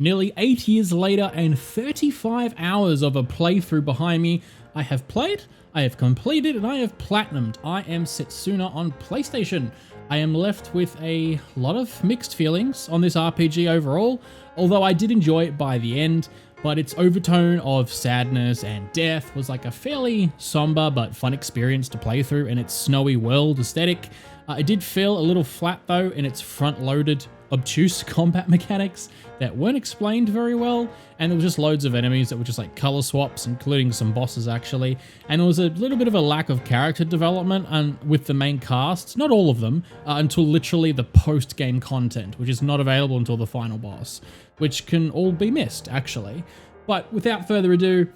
Nearly 8 years later and 35 hours of a playthrough behind me, I have played, I have completed, and I have platinumed I Am Setsuna on PlayStation. I am left with a lot of mixed feelings on this RPG overall, although I did enjoy it by the end, but its overtone of sadness and death was like a fairly somber but fun experience to play through in its snowy world aesthetic. It did feel a little flat though in its front-loaded, obtuse combat mechanics that weren't explained very well, and there was just loads of enemies that were just like color swaps, including some bosses actually, and there was a little bit of a lack of character development and with the main cast, not all of them, until literally the post-game content, which is not available until the final boss, which can all be missed actually. But without further ado,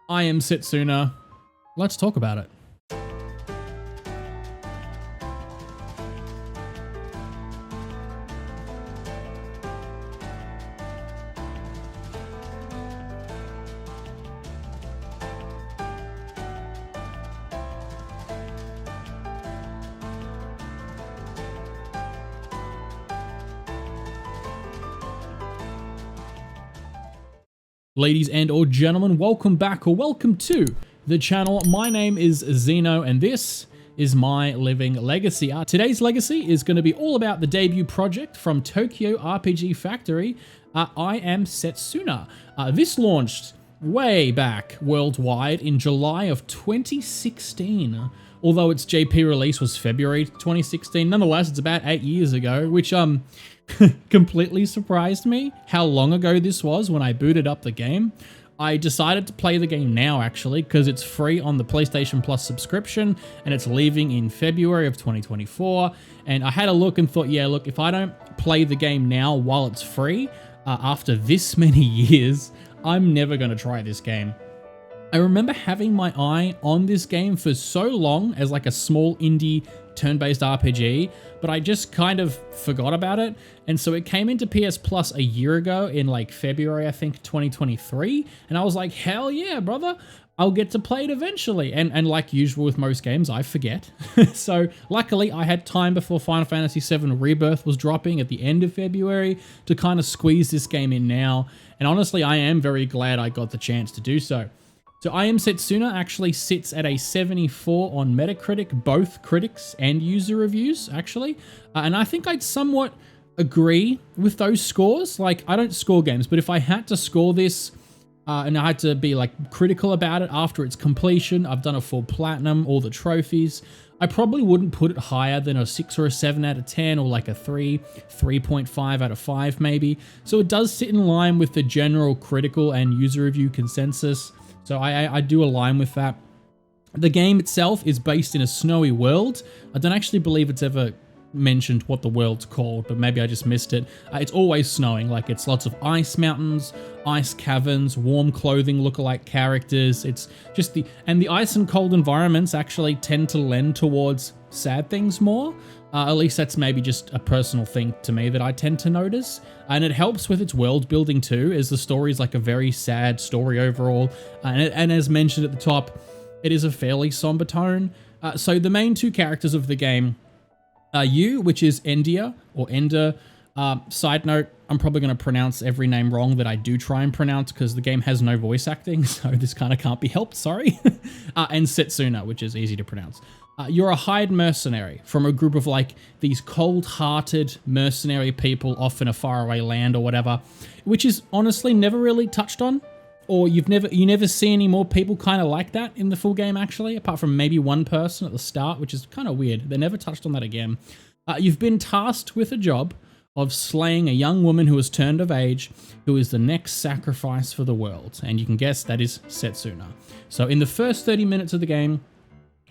I Am Setsuna. Let's talk about it. Ladies and or gentlemen, welcome back or welcome to the channel. My name is Zeno and this is my living legacy. Today's legacy is going to be all about the debut project from Tokyo RPG Factory, I Am Setsuna. This launched way back worldwide in July of 2016. Although its JP release was February 2016, nonetheless, it's about 8 years ago, which completely surprised me how long ago this was when I booted up the game. I decided to play the game now, actually, because it's free on the PlayStation Plus subscription, and it's leaving in February of 2024. And I had a look and thought, yeah, look, if I don't play the game now while it's free, after this many years, I'm never going to try this game. I remember having my eye on this game for so long as like a small indie turn-based RPG, but I just kind of forgot about it. And so it came into PS Plus a year ago in like February, I think 2023. And I was like, hell yeah, brother, I'll get to play it eventually. And like usual with most games, I forget. So luckily I had time before Final Fantasy VII Rebirth was dropping at the end of February to kind of squeeze this game in now. And honestly, I am very glad I got the chance to do so. So I Am Setsuna actually sits at a 74 on Metacritic, both critics and user reviews, actually. And I think I'd somewhat agree with those scores. Like, I don't score games, but if I had to score this, and I had to be like critical about it after its completion, I've done a full platinum, all the trophies, I probably wouldn't put it higher than a 6 or a 7 out of 10 or like a 3.5 out of 5 maybe. So it does sit in line with the general critical and user review consensus. So I do align with that. The game itself is based in a snowy world. I don't actually believe it's ever mentioned what the world's called, but maybe I just missed it. It's always snowing, like it's lots of ice mountains, ice caverns, warm clothing lookalike characters. It's just the ice and cold environments actually tend to lend towards sad things more. At least that's maybe just a personal thing to me that I tend to notice. And it helps with its world building too, as the story is like a very sad story overall. And as mentioned at the top, it is a fairly somber tone. So the main two characters of the game are you, which is Endia, or Ender. Side note, I'm probably going to pronounce every name wrong that I do try and pronounce because the game has no voice acting, so this kind of can't be helped, sorry. And Setsuna, which is easy to pronounce. You're a hired mercenary from a group of like these cold-hearted mercenary people off in a faraway land or whatever, which is honestly never really touched on, or you never see any more people kind of like that in the full game actually, apart from maybe one person at the start, which is kind of weird. They never touched on that again. You've been tasked with a job of slaying a young woman who has turned of age, who is the next sacrifice for the world, and you can guess that is Setsuna. So in the first 30 minutes of the game,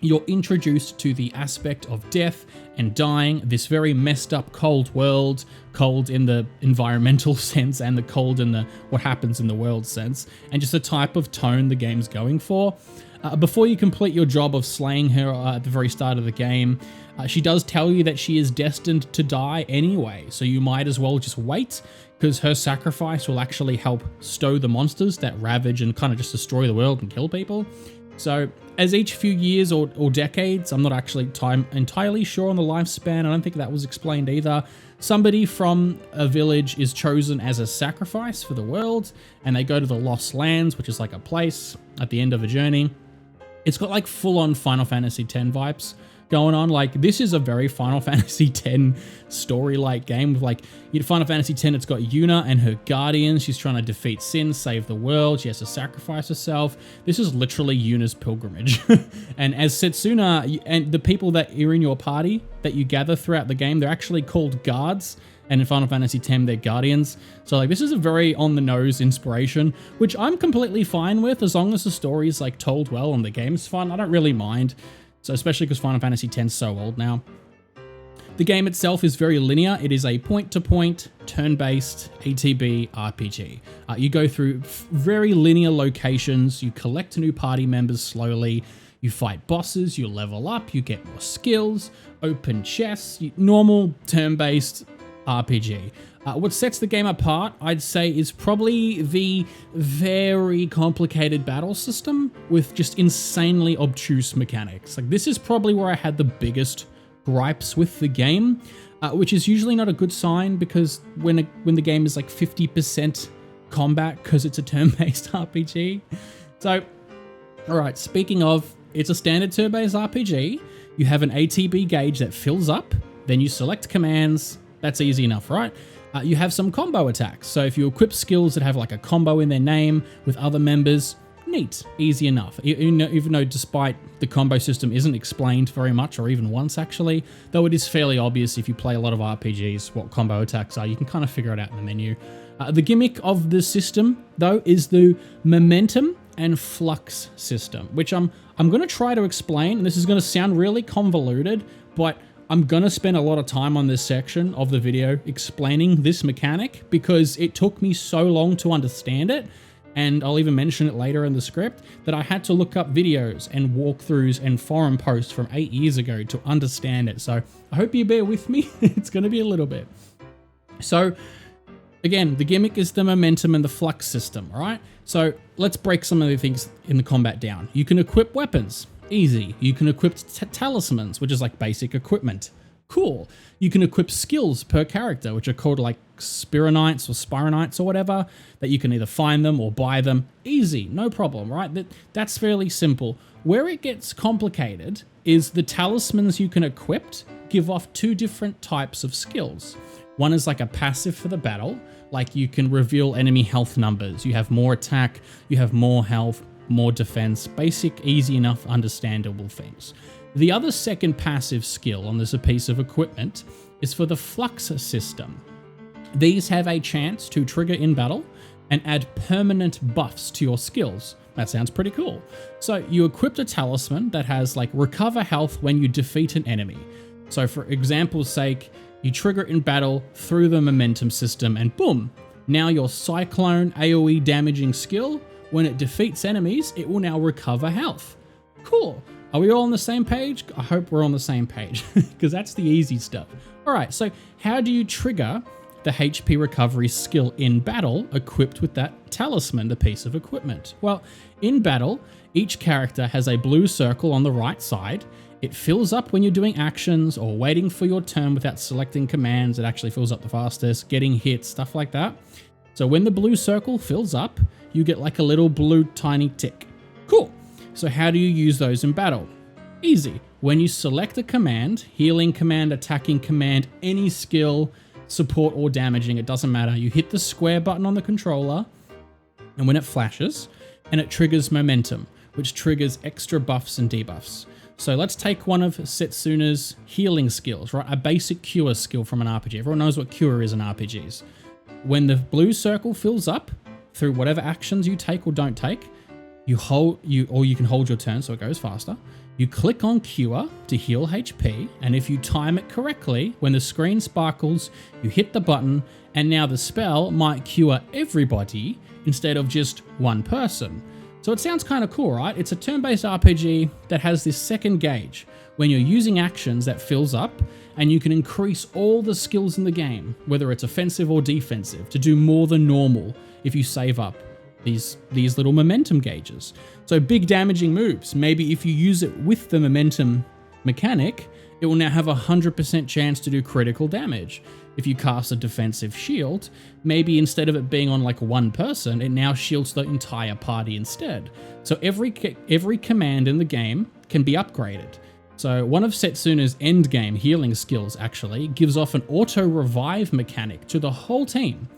you're introduced to the aspect of death and dying, this very messed up cold world, cold in the environmental sense and the cold in the what happens in the world sense, and just the type of tone the game's going for. Before you complete your job of slaying her at the very start of the game, she does tell you that she is destined to die anyway, so you might as well just wait, because her sacrifice will actually help stow the monsters that ravage and kind of just destroy the world and kill people. So as each few years or decades, I'm not actually entirely sure on the lifespan, I don't think that was explained either, somebody from a village is chosen as a sacrifice for the world, and they go to the Lost Lands, which is like a place at the end of a journey. It's got like full-on Final Fantasy X vibes going on. Like, this is a very Final Fantasy X story-like game with like, Final Fantasy X, it's got Yuna and her guardians. She's trying to defeat sin, save the world. She has to sacrifice herself. This is literally Yuna's pilgrimage. And as Setsuna, and the people that are in your party that you gather throughout the game, they're actually called guards. And in Final Fantasy X, they're guardians. So like, this is a very on-the-nose inspiration, which I'm completely fine with as long as the story is like told well and the game's fun. I don't really mind. So especially because Final Fantasy X is so old now. The game itself is very linear. It is a point-to-point, turn-based ATB RPG. You go through very linear locations. You collect new party members slowly. You fight bosses. You level up. You get more skills. Open chests. Normal turn-based RPG. What sets the game apart, I'd say, is probably the very complicated battle system with just insanely obtuse mechanics. Like, this is probably where I had the biggest gripes with the game, which is usually not a good sign, because when the game is like 50% combat because it's a turn-based RPG. So, all right, speaking of, it's a standard turn-based RPG. You have an ATB gauge that fills up, then you select commands. That's easy enough, right? You have some combo attacks. So if you equip skills that have like a combo in their name with other members, neat, easy enough. Even though despite the combo system isn't explained very much, or even once actually, though it is fairly obvious if you play a lot of RPGs what combo attacks are, you can kind of figure it out in the menu. The gimmick of the system though is the momentum and flux system, which I'm going to try to explain, and this is going to sound really convoluted, but I'm going to spend a lot of time on this section of the video explaining this mechanic because it took me so long to understand it, and I'll even mention it later in the script, that I had to look up videos and walkthroughs and forum posts from 8 years ago to understand it. So I hope you bear with me. It's going to be a little bit. So again, the gimmick is the momentum and the flux system, all right? So let's break some of the things in the combat down. You can equip weapons. Easy. You can equip talismans, which is like basic equipment. Cool. You can equip skills per character, which are called like Spironites or Spironites or whatever, that you can either find them or buy them. Easy. No problem, right? That's fairly simple. Where it gets complicated is the talismans you can equip give off two different types of skills. One is like a passive for the battle, like you can reveal enemy health numbers. You have more attack, you have more health, more defense, basic, easy enough, understandable things. The other second passive skill on this piece of equipment is for the flux system. These have a chance to trigger in battle and add permanent buffs to your skills. That sounds pretty cool. So you equip a talisman that has like recover health when you defeat an enemy. So for example's sake, you trigger in battle through the momentum system and boom, now your Cyclone AoE damaging skill, when it defeats enemies, it will now recover health. Cool. Are we all on the same page? I hope we're on the same page because that's the easy stuff. All right, so how do you trigger the HP recovery skill in battle equipped with that talisman, the piece of equipment? Well, in battle, each character has a blue circle on the right side. It fills up when you're doing actions or waiting for your turn without selecting commands. It actually fills up the fastest, getting hits, stuff like that. So when the blue circle fills up, you get like a little blue tiny tick. Cool. So how do you use those in battle? Easy. When you select a command, healing command, attacking command, any skill, support or damaging, it doesn't matter. You hit the square button on the controller, and when it flashes, and it triggers momentum, which triggers extra buffs and debuffs. So let's take one of Setsuna's healing skills, right? A basic cure skill from an RPG. Everyone knows what cure is in RPGs. When the blue circle fills up, through whatever actions you take or don't take, you can hold your turn so it goes faster. You click on Cure to heal HP, and if you time it correctly, when the screen sparkles, you hit the button, and now the spell might cure everybody instead of just one person. So it sounds kind of cool, right? It's a turn-based RPG that has this second gauge when you're using actions that fills up, and you can increase all the skills in the game, whether it's offensive or defensive, to do more than normal if you save up. these little momentum gauges. So big damaging moves, maybe if you use it with the momentum mechanic, it will now have a 100% chance to do critical damage. If you cast a defensive shield, maybe instead of it being on like one person, it now shields the entire party instead. So every command in the game can be upgraded. So one of Setsuna's endgame healing skills actually gives off an auto revive mechanic to the whole team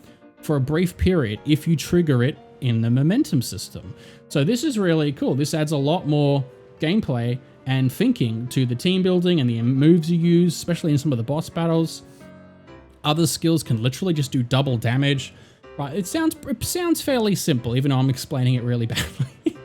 for a brief period if you trigger it in the momentum system. So this is really cool. This adds a lot more gameplay and thinking to the team building and the moves you use, especially in some of the boss battles. Other skills can literally just do double damage. Right? It sounds fairly simple, even though I'm explaining it really badly.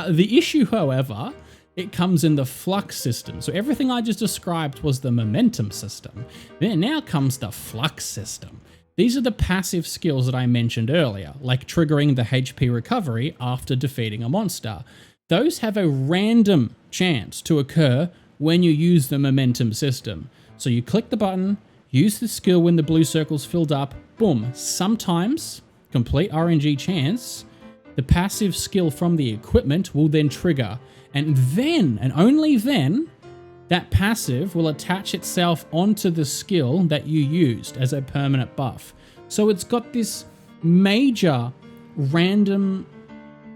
The issue, however, it comes in the flux system. So everything I just described was the momentum system. Then now comes the flux system. These are the passive skills that I mentioned earlier, like triggering the HP recovery after defeating a monster. Those have a random chance to occur when you use the momentum system. So you click the button, use the skill when the blue circle's filled up, boom. Sometimes, complete RNG chance, the passive skill from the equipment will then trigger. And then, and only then, that passive will attach itself onto the skill that you used as a permanent buff. So it's got this major random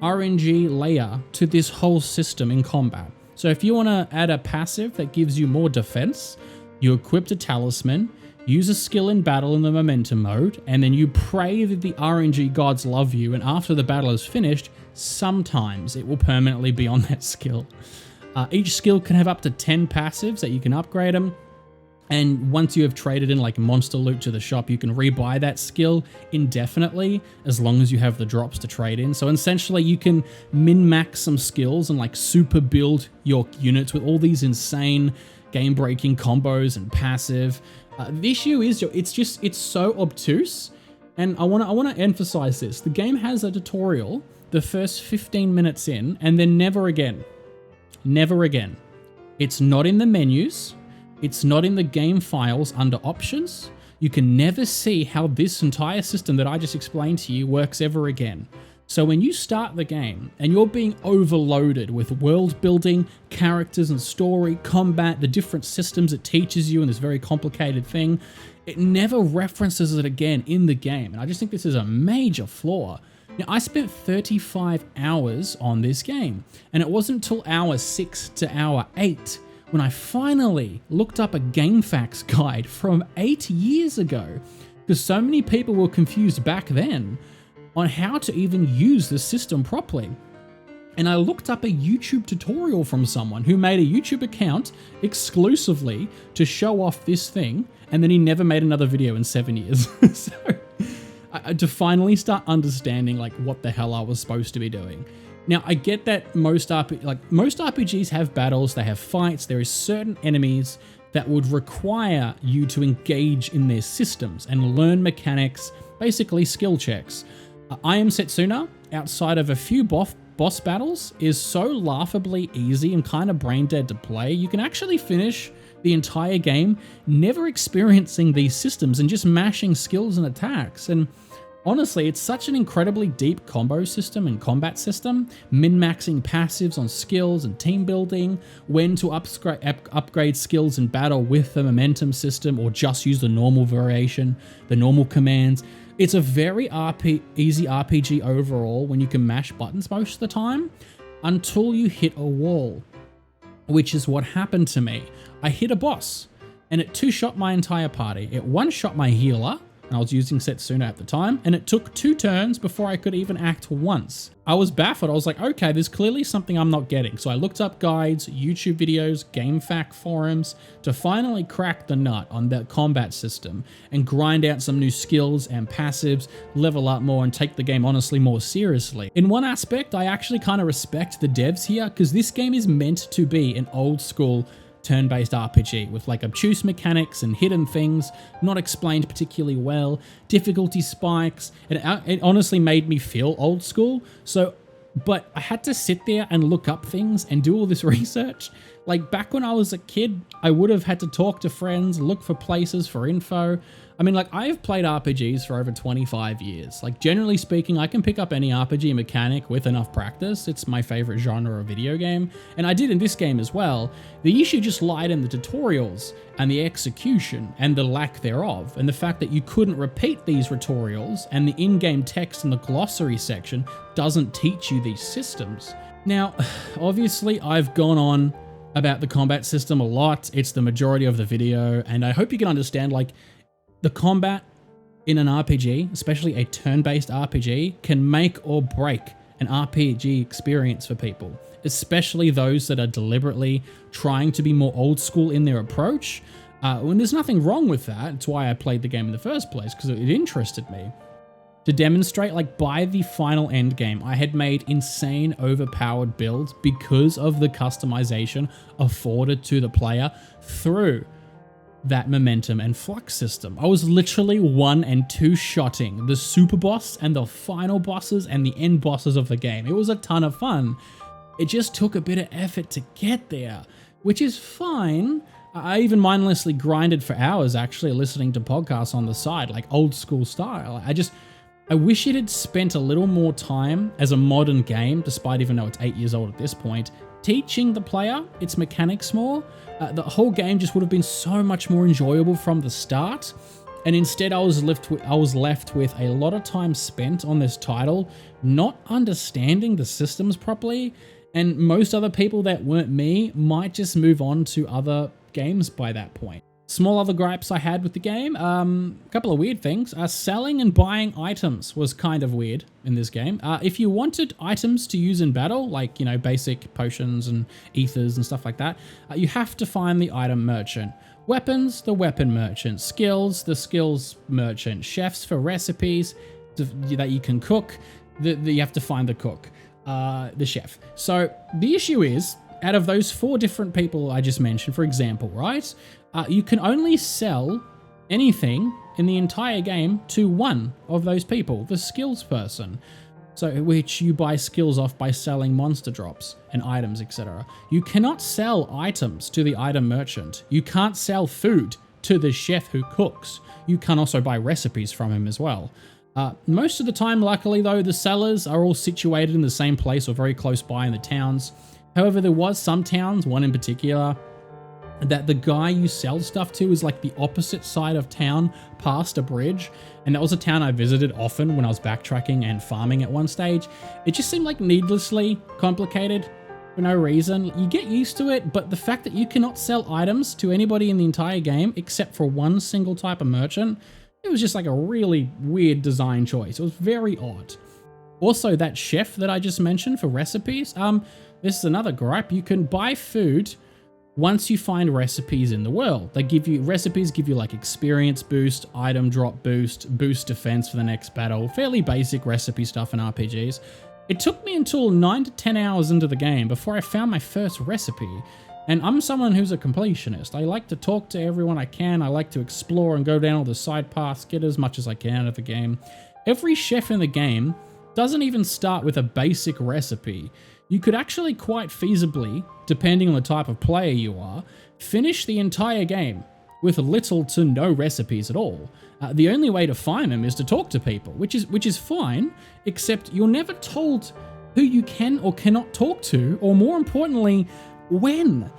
RNG layer to this whole system in combat. So if you want to add a passive that gives you more defense, you equip a talisman, use a skill in battle in the momentum mode, and then you pray that the RNG gods love you, and after the battle is finished, sometimes it will permanently be on that skill. Each skill can have up to 10 passives that you can upgrade them. And once you have traded in like monster loot to the shop, you can rebuy that skill indefinitely as long as you have the drops to trade in. So essentially you can min-max some skills and like super build your units with all these insane game-breaking combos and passive. The issue is it's so obtuse. And I want to emphasize this. The game has a tutorial the first 15 minutes in and then never again. Never again. It's not in the menus. It's not in the game files under options. You can never see how this entire system that I just explained to you works ever again. So when you start the game and you're being overloaded with world building, characters and story, combat, the different systems it teaches you in this very complicated thing, it never references it again in the game. And I just think this is a major flaw. Now, I spent 35 hours on this game, and it wasn't until hour 6 to hour 8 when I finally looked up a GameFAQs guide from 8 years ago, because so many people were confused back then on how to even use the system properly. And I looked up a YouTube tutorial from someone who made a YouTube account exclusively to show off this thing, and then he never made another video in 7 years. So to finally start understanding like what the hell I was supposed to be doing. Now I get that most RPGs have battles, they have fights, there is certain enemies that would require you to engage in their systems and learn mechanics, basically skill checks. I Am Setsuna, outside of a few boss battles, is so laughably easy and kind of brain dead to play. You can actually finish the entire game never experiencing these systems and just mashing skills and attacks. And honestly, it's such an incredibly deep combo system and combat system, min-maxing passives on skills and team building, when to upgrade skills in battle with the momentum system or just use the normal variation, the normal commands. It's a very easy RPG overall when you can mash buttons most of the time, until you hit a wall, which is what happened to me. I hit a boss, and it two-shot my entire party. It one-shot my healer, and I was using Setsuna at the time, and it took 2 turns before I could even act once. I was baffled. I was like, okay, there's clearly something I'm not getting. So I looked up guides, YouTube videos, GameFAQ forums to finally crack the nut on the combat system and grind out some new skills and passives, level up more, and take the game honestly more seriously. In one aspect, I actually kind of respect the devs here, because this game is meant to be an old school turn-based RPG with like obtuse mechanics and hidden things not explained particularly well, difficulty spikes. It honestly made me feel old school. But I had to sit there and look up things and do all this research Like back when I was a kid, I would have had to talk to friends, look for places for info. I mean, like I've played RPGs for over 25 years. Like generally speaking, I can pick up any RPG mechanic with enough practice. It's my favorite genre of video game. And I did in this game as well. The issue just lied in the tutorials and the execution and the lack thereof. And the fact that you couldn't repeat these tutorials and the in-game text in the glossary section doesn't teach you these systems. Now, obviously I've gone on about the combat system a lot. It's the majority of the video. And I hope you can understand like the combat in an RPG, especially a turn-based RPG, can make or break an RPG experience for people, especially those that are deliberately trying to be more old school in their approach. When there's nothing wrong with that. It's why I played the game in the first place, because it interested me. To demonstrate, like by the final end game, I had made insane overpowered builds because of the customization afforded to the player through that momentum and flux system. I was literally 1 and 2 shotting the super boss and the final bosses and the end bosses of the game. It was a ton of fun. It just took a bit of effort to get there, which is fine. I even mindlessly grinded for hours actually listening to podcasts on the side, like old school style. I wish it had spent a little more time as a modern game, despite even though it's 8 years old at this point, teaching the player its mechanics more. The whole game just would have been so much more enjoyable from the start. And instead I was left with a lot of time spent on this title, not understanding the systems properly. And most other people that weren't me might just move on to other games by that point. Small other gripes I had with the game, a couple of weird things. Selling and buying items was kind of weird in this game. If you wanted items to use in battle, like, you know, basic potions and ethers and stuff like that, you have to find the item merchant. Weapons, the weapon merchant. Skills, the skills merchant. Chefs for recipes that you can cook, you have to find the cook, the chef. So the issue is, out of those 4 different people I just mentioned, for example, right? You can only sell anything in the entire game to one of those people, the skills person. So, which you buy skills off by selling monster drops and items, etc. You cannot sell items to the item merchant. You can't sell food to the chef who cooks. You can also buy recipes from him as well. Most of the time, luckily though, the sellers are all situated in the same place or very close by in the towns. However, there was some towns, one in particular, that the guy you sell stuff to is like the opposite side of town past a bridge. And that was a town I visited often when I was backtracking and farming at one stage. It just seemed like needlessly complicated for no reason. You get used to it, but the fact that you cannot sell items to anybody in the entire game except for one single type of merchant, it was just like a really weird design choice. It was very odd. Also, that chef that I just mentioned for recipes, this is another gripe. You can buy food once you find recipes in the world. They give you, recipes give you like experience boost, item drop boost, boost defense for the next battle, fairly basic recipe stuff in RPGs. It took me until 9 to 10 hours into the game before I found my first recipe. And I'm someone who's a completionist. I like to talk to everyone I can. I like to explore and go down all the side paths, get as much as I can out of the game. Every chef in the game doesn't even start with a basic recipe. You could actually quite feasibly, depending on the type of player you are, finish the entire game with little to no recipes at all. The only way to find them is to talk to people, which is fine, except you're never told who you can or cannot talk to, or more importantly, when.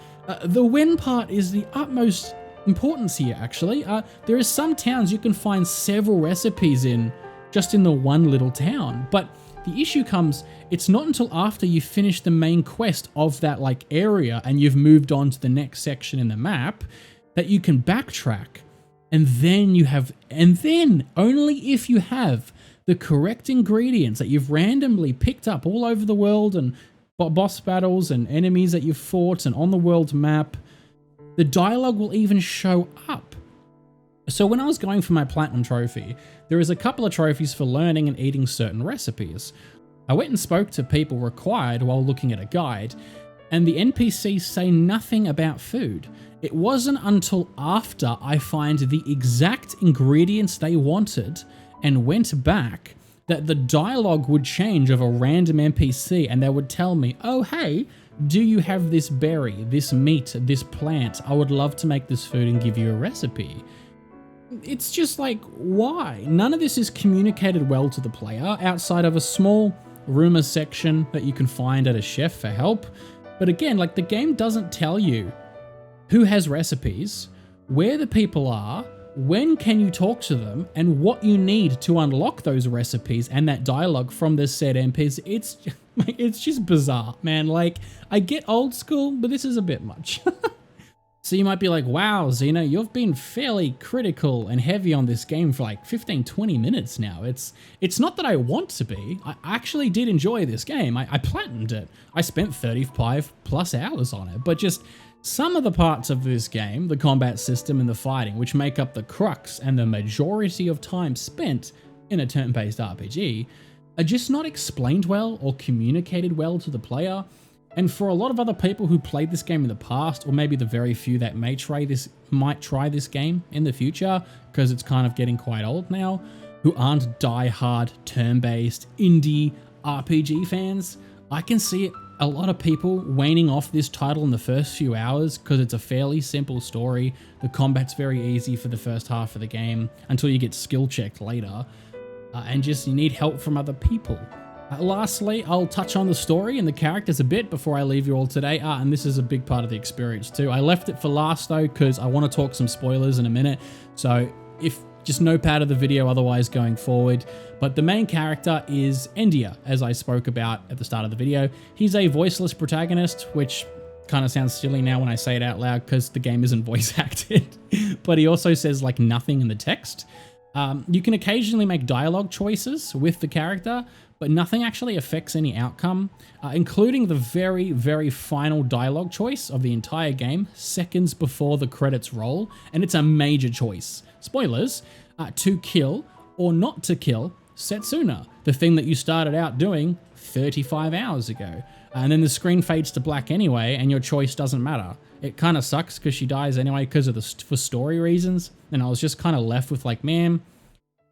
The when part is the utmost importance here, actually. There are some towns you can find several recipes in, just in the one little town, but the issue comes, it's not until after you finish the main quest of that like area and you've moved on to the next section in the map that you can backtrack. And then only if you have the correct ingredients that you've randomly picked up all over the world and boss battles and enemies that you've fought and on the world map, the dialogue will even show up. So when I was going for my Platinum trophy, there is a couple of trophies for learning and eating certain recipes. I went and spoke to people required while looking at a guide, and the NPCs say nothing about food. It wasn't until after I find the exact ingredients they wanted and went back that the dialogue would change of a random NPC and they would tell me, oh hey, do you have this berry, this meat, this plant? I would love to make this food and give you a recipe. It's just like, why? None of this is communicated well to the player outside of a small rumor section that you can find at a chef for help. But again, like the game doesn't tell you who has recipes, where the people are, when can you talk to them, and what you need to unlock those recipes and that dialogue from the said MPs. It's just bizarre, man. Like, I get old school, but this is a bit much. So you might be like, wow, Zeno, you've been fairly critical and heavy on this game for like 15, 20 minutes now. It's not that I want to be. I actually did enjoy this game. I platinumed it. I spent 35 plus hours on it, but just some of the parts of this game, the combat system and the fighting, which make up the crux and the majority of time spent in a turn-based RPG, are just not explained well or communicated well to the player. And for a lot of other people who played this game in the past, or maybe the very few that might try this game in the future, because it's kind of getting quite old now, who aren't die-hard turn-based indie RPG fans, I can see a lot of people waning off this title in the first few hours because it's a fairly simple story. The combat's very easy for the first half of the game until you get skill checked later, and just you need help from other people. Lastly, I'll touch on the story and the characters a bit before I leave you all today. And this is a big part of the experience too. I left it for last though, because I want to talk some spoilers in a minute. So if just notepad of the video otherwise going forward. But the main character is Endia, as I spoke about at the start of the video. He's a voiceless protagonist, which kind of sounds silly now when I say it out loud because the game isn't voice acted. But he also says like nothing in the text. You can occasionally make dialogue choices with the character, but nothing actually affects any outcome, including the very, very final dialogue choice of the entire game, seconds before the credits roll, and it's a major choice. Spoilers, to kill or not to kill Setsuna, the thing that you started out doing 35 hours ago. And then the screen fades to black anyway, and your choice doesn't matter. It kind of sucks because she dies anyway because of for story reasons, and I was just kind of left with like, man,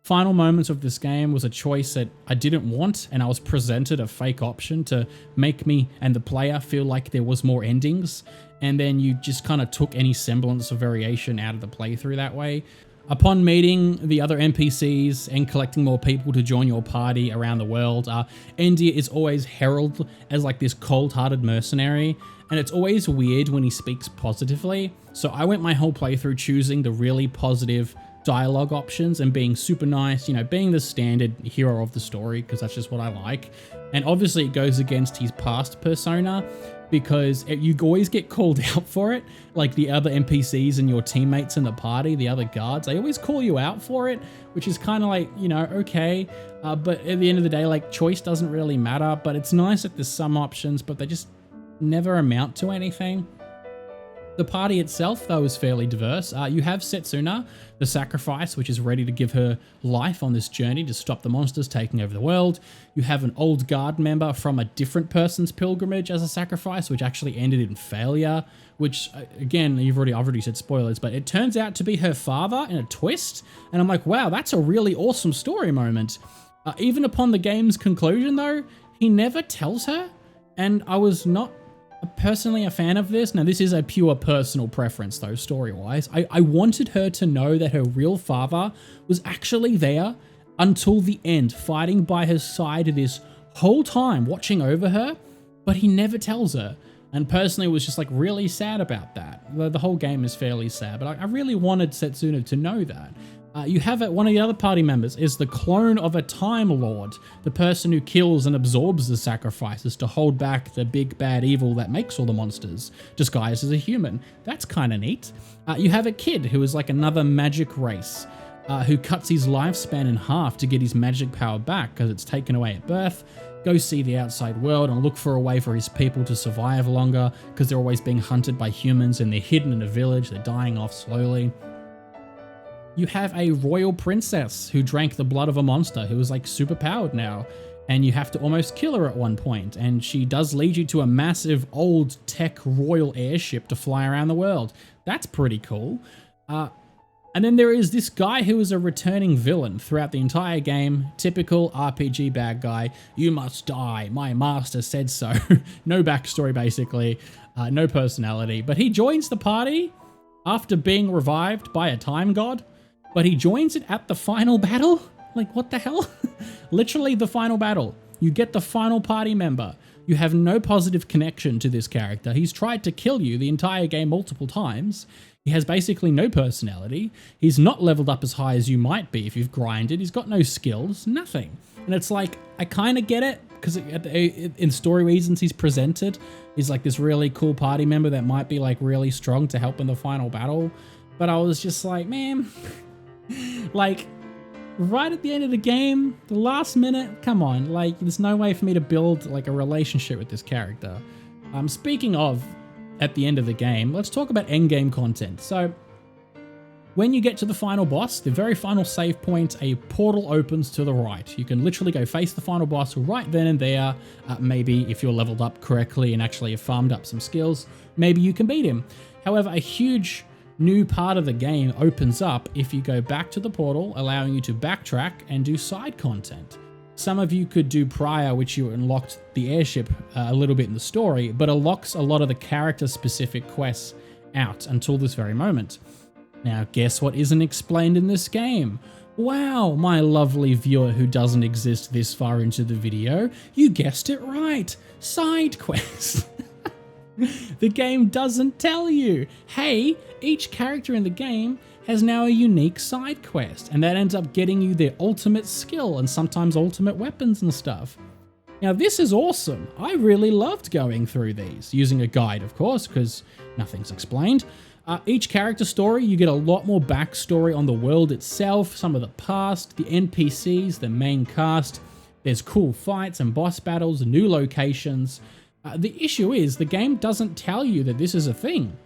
final moments of this game was a choice that I didn't want, and I was presented a fake option to make me and the player feel like there was more endings, and then you just kind of took any semblance of variation out of the playthrough that way. Upon meeting the other NPCs and collecting more people to join your party around the world, Endia is always heralded as like this cold-hearted mercenary, and it's always weird when he speaks positively. So I went my whole playthrough choosing the really positive dialogue options and being super nice, you know, being the standard hero of the story, because that's just what I like. And obviously it goes against his past persona, because you always get called out for it. Like the other NPCs and your teammates in the party, the other guards, they always call you out for it, which is kind of like, you know, okay. But at the end of the day, like choice doesn't really matter, but it's nice that there's some options, but they just never amount to anything. The party itself, though, is fairly diverse. You have Setsuna, the sacrifice, which is ready to give her life on this journey to stop the monsters taking over the world. You have an old guard member from a different person's pilgrimage as a sacrifice, which actually ended in failure, which, again, I've already said spoilers, but it turns out to be her father in a twist. And I'm like, wow, that's a really awesome story moment. Even upon the game's conclusion, though, he never tells her, and I was not personally a fan of this. Now, this is a pure personal preference, though, story-wise. I wanted her to know that her real father was actually there until the end, fighting by her side this whole time, watching over her, but he never tells her. And personally, was just like really sad about that. The whole game is fairly sad, but I really wanted Setsuna to know that. You have one of the other party members is the clone of a Time Lord, the person who kills and absorbs the sacrifices to hold back the big bad evil that makes all the monsters, disguised as a human. That's kind of neat. You have a kid who is like another magic race, who cuts his lifespan in half to get his magic power back because it's taken away at birth. Go see the outside world and look for a way for his people to survive longer because they're always being hunted by humans and they're hidden in a village, they're dying off slowly. You have a royal princess who drank the blood of a monster who is like super powered now, and you have to almost kill her at one point, and she does lead you to a massive old tech royal airship to fly around the world. That's pretty cool. And then there is this guy who is a returning villain throughout the entire game. Typical RPG bad guy. You must die. My master said so. No backstory, basically. No personality. But he joins the party after being revived by a time god. But he joins it at the final battle? Like, what the hell? Literally the final battle. You get the final party member. You have no positive connection to this character. He's tried to kill you the entire game multiple times. He has basically no personality. He's not leveled up as high as you might be if you've grinded. He's got no skills, nothing. And it's like, I kind of get it, because in story reasons he's presented. He's like this really cool party member that might be like really strong to help in the final battle. But I was just like, man, like right at the end of the game, the last minute, come on, like there's no way for me to build like a relationship with this character. Speaking of at the end of the game, let's talk about endgame content. So when you get to the final boss, the very final save point, a portal opens to the right. You can literally go face the final boss right then and there. Maybe if you're leveled up correctly and actually have farmed up some skills, maybe you can beat him. However, a huge new part of the game opens up if you go back to the portal, allowing you to backtrack and do side content. Some of you could do prior, which you unlocked the airship a little bit in the story, but unlocks a lot of the character-specific quests out until this very moment. Now, guess what isn't explained in this game? Wow, my lovely viewer who doesn't exist this far into the video, you guessed it right, side quests. The game doesn't tell you, hey, each character in the game has now a unique side quest, and that ends up getting you their ultimate skill and sometimes ultimate weapons and stuff. Now this is awesome. I really loved going through these, using a guide of course, because nothing's explained. Each character story, you get a lot more backstory on the world itself, some of the past, the NPCs, the main cast. There's cool fights and boss battles, new locations. The issue is the game doesn't tell you that this is a thing.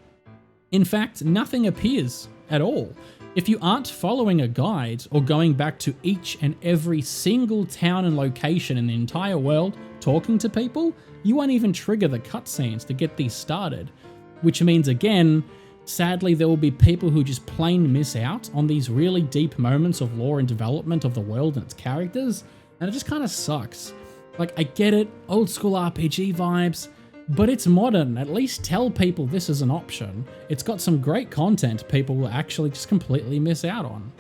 In fact, nothing appears at all. If you aren't following a guide or going back to each and every single town and location in the entire world, talking to people, you won't even trigger the cutscenes to get these started. Which means again, sadly there will be people who just plain miss out on these really deep moments of lore and development of the world and its characters, and it just kind of sucks. Like, I get it, old school RPG vibes, but it's modern. At least tell people this is an option. It's got some great content people will actually just completely miss out on.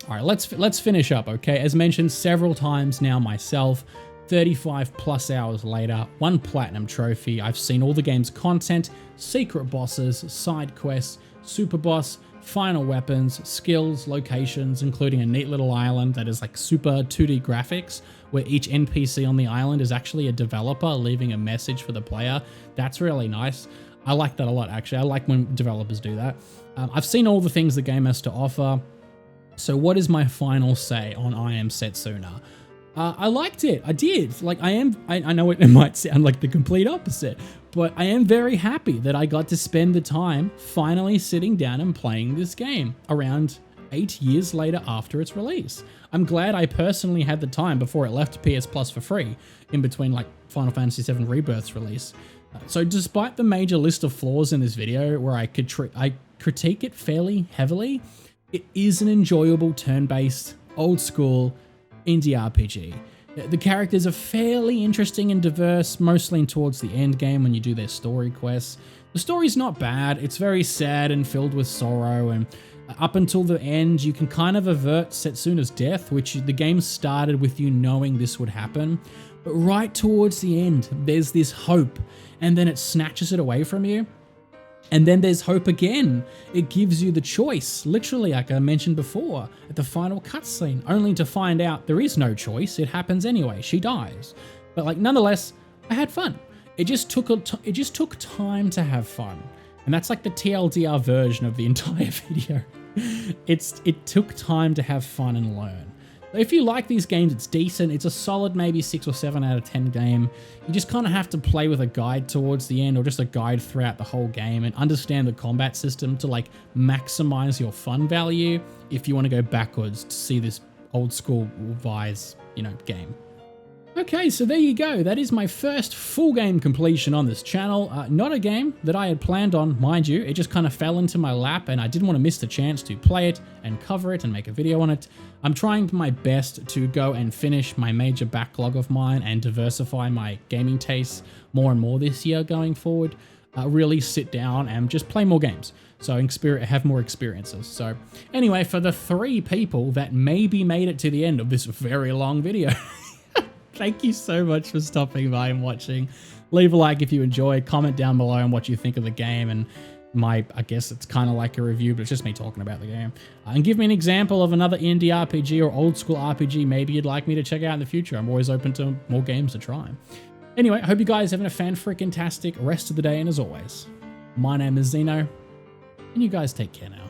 All right, let's finish up, okay? As mentioned several times now myself, 35 plus hours later, 1 platinum trophy. I've seen all the game's content, secret bosses, side quests, super boss, final weapons, skills, locations, including a neat little island that is like super 2D graphics, where each NPC on the island is actually a developer leaving a message for the player. That's really nice. I like that a lot, actually. I like when developers do that. I've seen all the things the game has to offer. So what is my final say on I Am Setsuna? I liked it. I did. Like, I know it might sound like the complete opposite, but I am very happy that I got to spend the time finally sitting down and playing this game around 8 years later after its release. I'm glad I personally had the time before it left PS Plus for free, in between like Final Fantasy VII Rebirth's release. So despite the major list of flaws in this video where I critique it fairly heavily, it is an enjoyable turn-based, old school indie RPG. The characters are fairly interesting and diverse, mostly towards the end game when you do their story quests. The story's not bad, it's very sad and filled with sorrow, and up until the end you can kind of avert Setsuna's death, which the game started with you knowing this would happen. But right towards the end, there's this hope, and then it snatches it away from you. And then there's hope again. It gives you the choice, literally, like I mentioned before, at the final cutscene, only to find out there is no choice. It happens anyway. She dies. But like, nonetheless, I had fun. It just took time to have fun. And that's like the TLDR version of the entire video. It took time to have fun and learn. If you like these games, it's decent. It's a solid maybe 6 or 7 out of 10 game. You just kind of have to play with a guide towards the end, or just a guide throughout the whole game, and understand the combat system to like maximize your fun value if you want to go backwards to see this old school wise, game. Okay, so there you go. That is my first full game completion on this channel. Not a game that I had planned on, mind you. It just kind of fell into my lap and I didn't want to miss the chance to play it and cover it and make a video on it. I'm trying my best to go and finish my major backlog of mine and diversify my gaming tastes more and more this year going forward. Really sit down and just play more games. So have more experiences. So anyway, for the 3 people that maybe made it to the end of this very long video, thank you so much for stopping by and watching. Leave a like if you enjoyed, comment down below on what you think of the game, and I guess it's kind of like a review, but it's just me talking about the game. And give me an example of another indie RPG or old school RPG maybe you'd like me to check out in the future. I'm always open to more games to try. Anyway, I hope you guys are having a fan-freaking-tastic rest of the day, and as always, my name is Zeno, and you guys take care now.